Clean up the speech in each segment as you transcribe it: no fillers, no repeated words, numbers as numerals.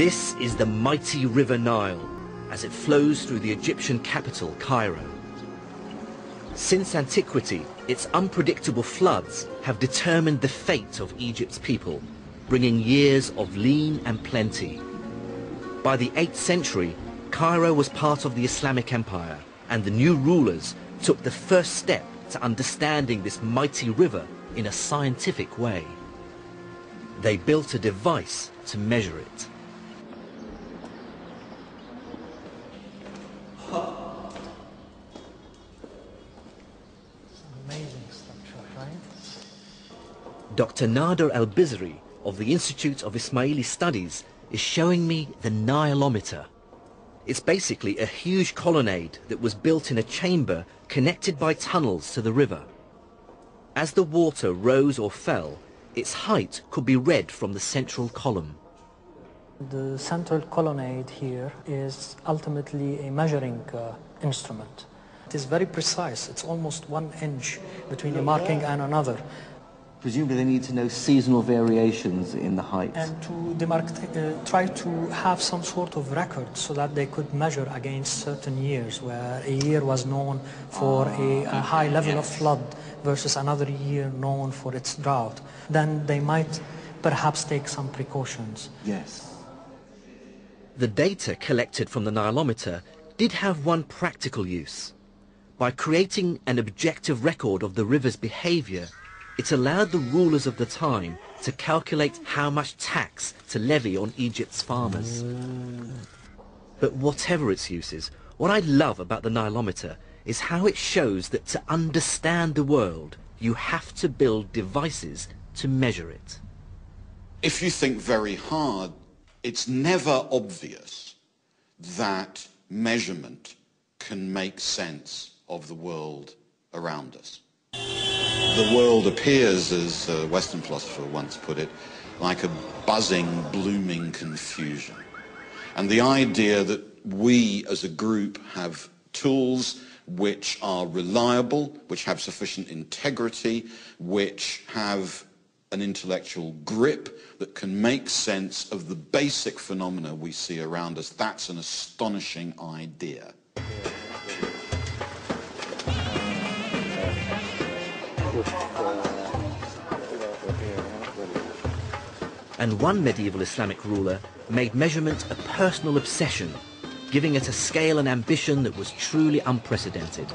This is the mighty River Nile as it flows through the Egyptian capital, Cairo. Since antiquity, its unpredictable floods have determined the fate of Egypt's people, bringing years of lean and plenty. By the 8th century, Cairo was part of the Islamic Empire, and the new rulers took the first step to understanding this mighty river in a scientific way. They built a device to measure it. Amazing structure, right? Dr. Nader Al-Bizri of the Institute of Ismaili Studies is showing me the Nilometer. It's basically a huge colonnade that was built in a chamber connected by tunnels to the river. As the water rose or fell, its height could be read from the central column. The central colonnade here is ultimately a measuring instrument. It is very precise. It's almost 1 inch between a marking and another. Presumably they need to know seasonal variations in the height. And to try to have some sort of record so that they could measure against certain years, where a year was known for a high level of flood versus another year known for its drought. Then they might perhaps take some precautions. Yes. The data collected from the Nilometer did have one practical use. By creating an objective record of the river's behavior, it allowed the rulers of the time to calculate how much tax to levy on Egypt's farmers. But whatever its uses, what I love about the Nilometer is how it shows that to understand the world, you have to build devices to measure it. If you think very hard, it's never obvious that measurement can make sense of the world around us. The world appears, as a Western philosopher once put it, like a buzzing, blooming confusion. And the idea that we as a group have tools which are reliable, which have sufficient integrity, which have an intellectual grip that can make sense of the basic phenomena we see around us, that's an astonishing idea. And one medieval Islamic ruler made measurement a personal obsession, giving it a scale and ambition that was truly unprecedented.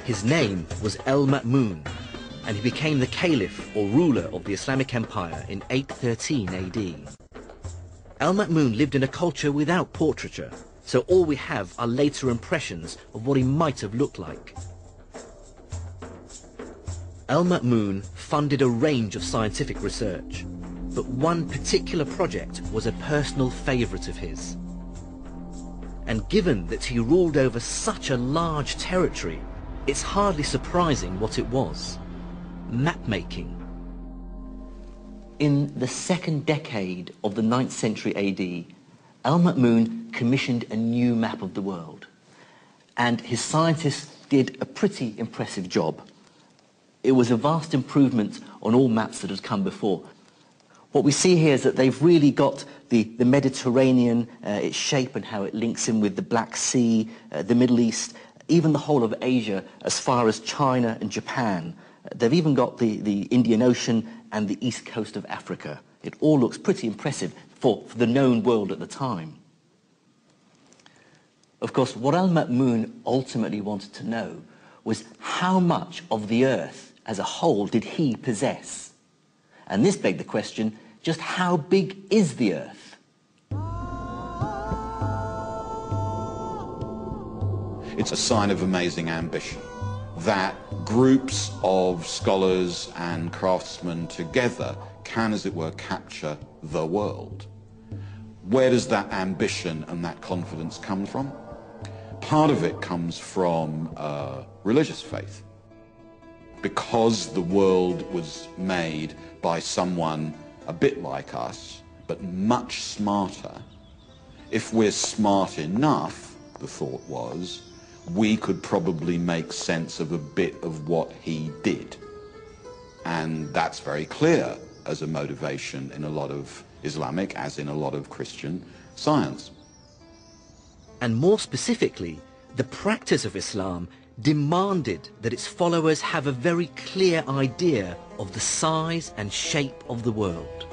His name was Al-Ma'mun, and he became the caliph or ruler of the Islamic Empire in 813 AD. Al-Ma'mun lived in a culture without portraiture, so all we have are later impressions of what he might have looked like. Al-Ma'mun funded a range of scientific research, but one particular project was a personal favorite of his. And given that he ruled over such a large territory, it's hardly surprising what it was: map-making. In the second decade of the 9th century AD, Al-Ma'mun commissioned a new map of the world, and his scientists did a pretty impressive job. It was a vast improvement on all maps that had come before. What we see here is that they've really got the Mediterranean, its shape and how it links in with the Black Sea, the Middle East, even the whole of Asia as far as China and Japan. They've even got the Indian Ocean and the east coast of Africa. It all looks pretty impressive for the known world at the time. Of course, what Al-Ma'mun ultimately wanted to know was how much of the earth as a whole did he possess? And this begged the question, just how big is the earth? It's a sign of amazing ambition that groups of scholars and craftsmen together can, as it were, capture the world. Where does that ambition and that confidence come from? Part of it comes from religious faith. Because the world was made by someone a bit like us, but much smarter, if we're smart enough, the thought was, we could probably make sense of a bit of what he did. And that's very clear as a motivation in a lot of Islamic, as in a lot of Christian science. And more specifically, the practice of Islam demanded that its followers have a very clear idea of the size and shape of the world.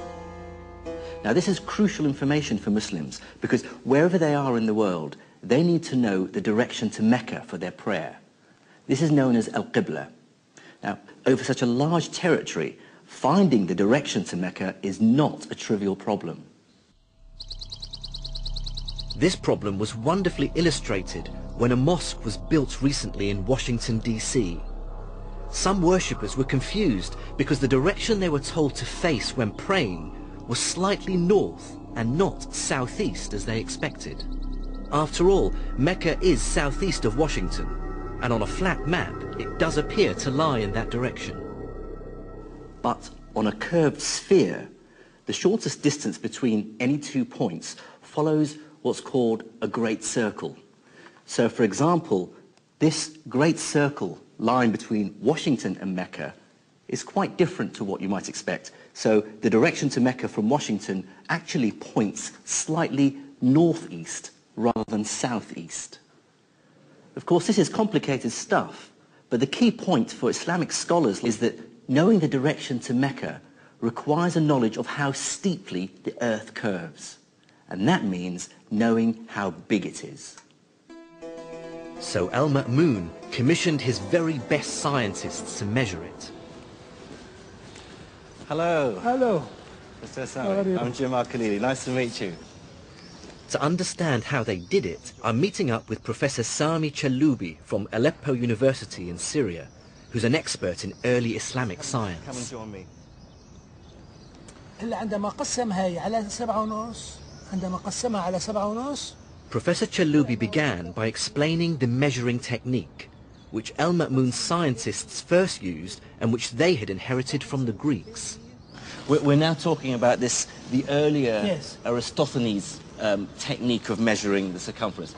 Now this is crucial information for Muslims because wherever they are in the world, they need to know the direction to Mecca for their prayer. This is known as Al-Qibla. Now, over such a large territory, finding the direction to Mecca is not a trivial problem. This problem was wonderfully illustrated when a mosque was built recently in Washington, D.C. Some worshippers were confused because the direction they were told to face when praying was slightly north and not southeast as they expected. After all, Mecca is southeast of Washington, and on a flat map it does appear to lie in that direction. But on a curved sphere, the shortest distance between any 2 points follows what's called a great circle. So for example, this great circle line between Washington and Mecca is quite different to what you might expect. So the direction to Mecca from Washington actually points slightly northeast rather than southeast. Of course, this is complicated stuff, but the key point for Islamic scholars is that knowing the direction to Mecca requires a knowledge of how steeply the earth curves. And that means knowing how big it is. So Al-Ma'mun commissioned his very best scientists to measure it. Hello. Hello. Mr. Sami. I'm Jamal Khalili. Nice to meet you. To understand how they did it, I'm meeting up with Professor Sami Chaloubi from Aleppo University in Syria, who's an expert in early Islamic science. Come and join me. عندما قسمها هي على 7.5 عندما قسمها على 7.5 Professor Chaloubi began by explaining the measuring technique, which Al-Ma'mun's scientists first used and which they had inherited from the Greeks. We're now talking about the earlier Yes. Aristophanes technique of measuring the circumference.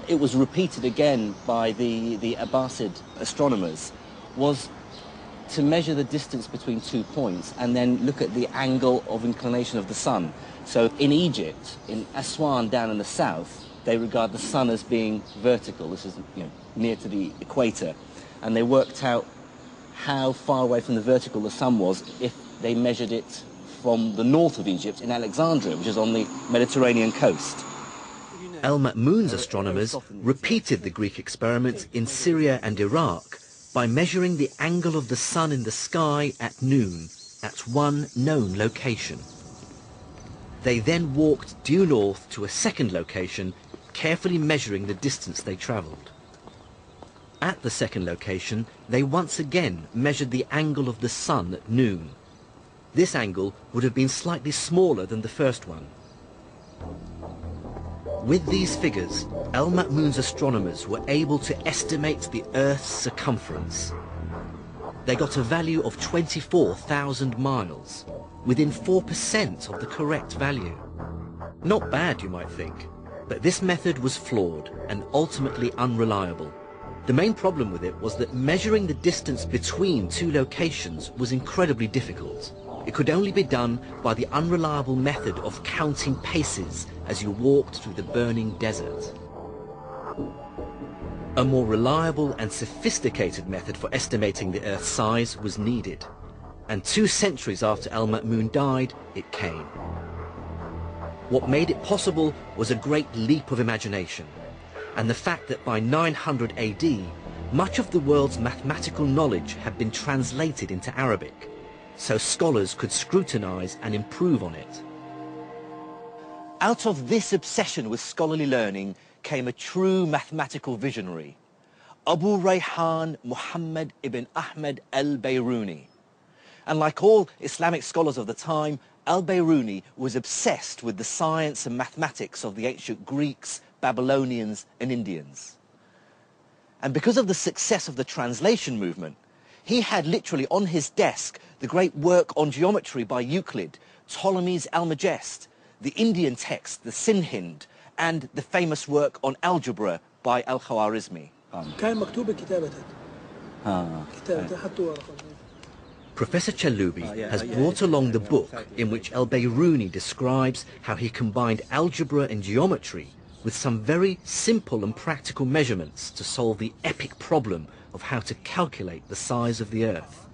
It was repeated again by the Abbasid astronomers, was to measure the distance between 2 points and then look at the angle of inclination of the sun. So in Egypt, in Aswan down in the south, they regard the sun as being vertical. This is near to the equator. And they worked out how far away from the vertical the sun was if they measured it from the north of Egypt in Alexandria, which is on the Mediterranean coast. Al-Ma'mun's astronomers repeated the Greek experiment in Syria and Iraq by measuring the angle of the sun in the sky at noon at one known location. They then walked due north to a second location, carefully measuring the distance they travelled. At the second location, they once again measured the angle of the sun at noon. This angle would have been slightly smaller than the first one. With these figures, Al-Ma'mun's astronomers were able to estimate the Earth's circumference. They got a value of 24,000 miles, within 4% of the correct value. Not bad, you might think, but this method was flawed and ultimately unreliable. The main problem with it was that measuring the distance between two locations was incredibly difficult. It could only be done by the unreliable method of counting paces as you walked through the burning desert. A more reliable and sophisticated method for estimating the Earth's size was needed, and 2 centuries after Al-Ma'mun died, it came. What made it possible was a great leap of imagination, and the fact that by 900 AD, much of the world's mathematical knowledge had been translated into Arabic, so scholars could scrutinize and improve on it. Out of this obsession with scholarly learning came a true mathematical visionary, Abu Rayhan Muhammad ibn Ahmed al-Bayruni. And like all Islamic scholars of the time, al-Bayruni was obsessed with the science and mathematics of the ancient Greeks, Babylonians and Indians. And because of the success of the translation movement, he had literally on his desk the great work on geometry by Euclid, Ptolemy's Almagest, the Indian text, the Sinhind, and the famous work on algebra by Al-Khwarizmi. كان مكتوبة كتابة كتابة حطوا ورقة. Professor Chaloubi has brought along the book in which Al-Bayruni describes how he combined algebra and geometry with some very simple and practical measurements to solve the epic problem of how to calculate the size of the earth.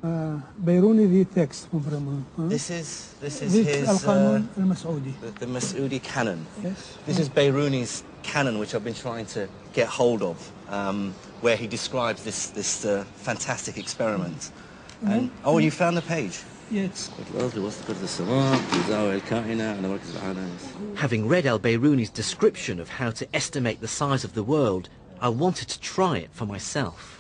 Bayruni, the text from This is his Al-Qanun al-Mas'udi. the Mas'udi canon. Yes. This is Bayruni's canon, which I've been trying to get hold of, where he describes this fantastic experiment. And oh, you found the page. Yes. Having read Al-Bayruni's description of how to estimate the size of the world, I wanted to try it for myself.